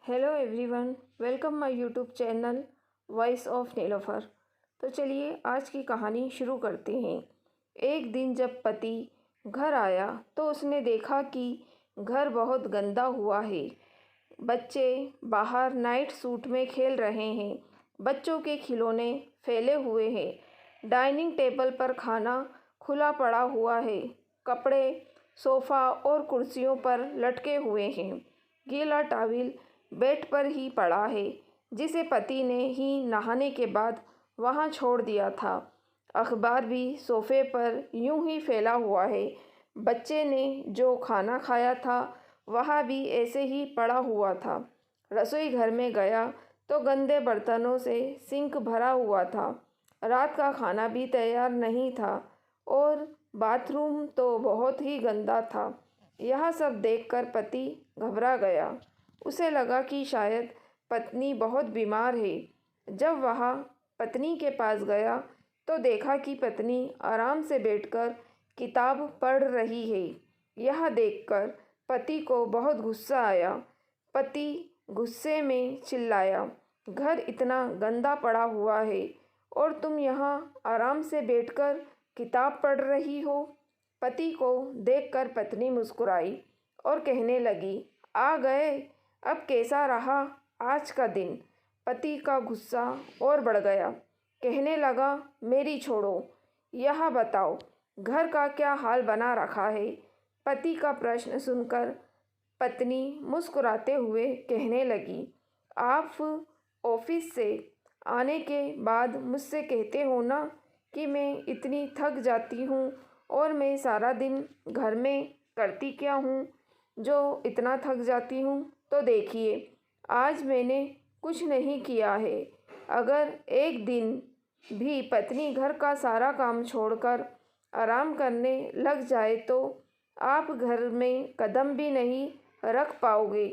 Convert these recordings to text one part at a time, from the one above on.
Hello everyone, welcome my YouTube channel voice of Nilofar. तो चलिए आज की कहानी शुरू करते हैं। एक दिन जब पति घर आया तो उसने देखा कि घर बहुत गंदा हुआ है। बच्चे बाहर नाइट सूट में खेल रहे हैं। बच्चों के खिलौने फैले हुए हैं। डाइनिंग टेबल पर खाना खुला पड़ा हुआ है। कपड़े सोफ़ा और कुर्सियों पर लटके हुए हैं। गीला टॉवल बेड पर ही पड़ा है, जिसे पति ने ही नहाने के बाद वहाँ छोड़ दिया था। अखबार भी सोफ़े पर यूं ही फैला हुआ है। बच्चे ने जो खाना खाया था वह भी ऐसे ही पड़ा हुआ था। रसोई घर में गया तो गंदे बर्तनों से सिंक भरा हुआ था। रात का खाना भी तैयार नहीं था और बाथरूम तो बहुत ही गंदा था। यह सब देखकर पति घबरा गया। उसे लगा कि शायद पत्नी बहुत बीमार है। जब वह पत्नी के पास गया तो देखा कि पत्नी आराम से बैठकर किताब पढ़ रही है। यह देखकर पति को बहुत गुस्सा आया। पति गुस्से में चिल्लाया, घर इतना गंदा पड़ा हुआ है और तुम यहाँ आराम से बैठकर किताब पढ़ रही हो। पति को देखकर पत्नी मुस्कुराई और कहने लगी, आ गए, अब कैसा रहा आज का दिन। पति का गुस्सा और बढ़ गया। कहने लगा, मेरी छोड़ो, यह बताओ घर का क्या हाल बना रखा है। पति का प्रश्न सुनकर पत्नी मुस्कुराते हुए कहने लगी, आप ऑफिस से आने के बाद मुझसे कहते हो ना कि मैं इतनी थक जाती हूँ और मैं सारा दिन घर में करती क्या हूँ जो इतना थक जाती हूँ। तो देखिए, आज मैंने कुछ नहीं किया है। अगर एक दिन भी पत्नी घर का सारा काम छोड़कर आराम करने लग जाए तो आप घर में कदम भी नहीं रख पाओगे।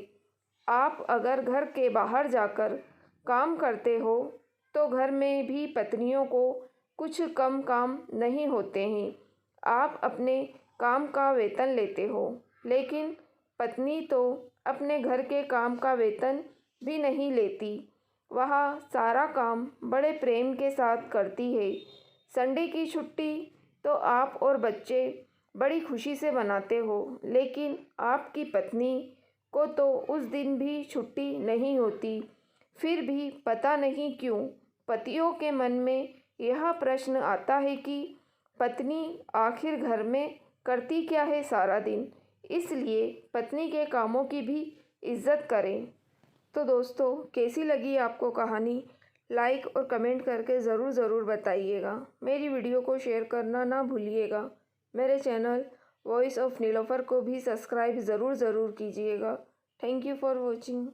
आप अगर घर के बाहर जाकर काम करते हो तो घर में भी पत्नियों को कुछ कम काम नहीं होते हैं। आप अपने काम का वेतन लेते हो, लेकिन पत्नी तो अपने घर के काम का वेतन भी नहीं लेती। वह सारा काम बड़े प्रेम के साथ करती है। संडे की छुट्टी तो आप और बच्चे बड़ी खुशी से मनाते हो, लेकिन आपकी पत्नी को तो उस दिन भी छुट्टी नहीं होती। फिर भी पता नहीं क्यों पतियों के मन में यह प्रश्न आता है कि पत्नी आखिर घर में करती क्या है सारा दिन। इसलिए पत्नी के कामों की भी इज्जत करें। तो दोस्तों, कैसी लगी आपको कहानी? लाइक और कमेंट करके ज़रूर बताइएगा। मेरी वीडियो को शेयर करना ना भूलिएगा। मेरे चैनल वॉइस ऑफ नीलोफर को भी सब्सक्राइब ज़रूर कीजिएगा। Thank you for watching.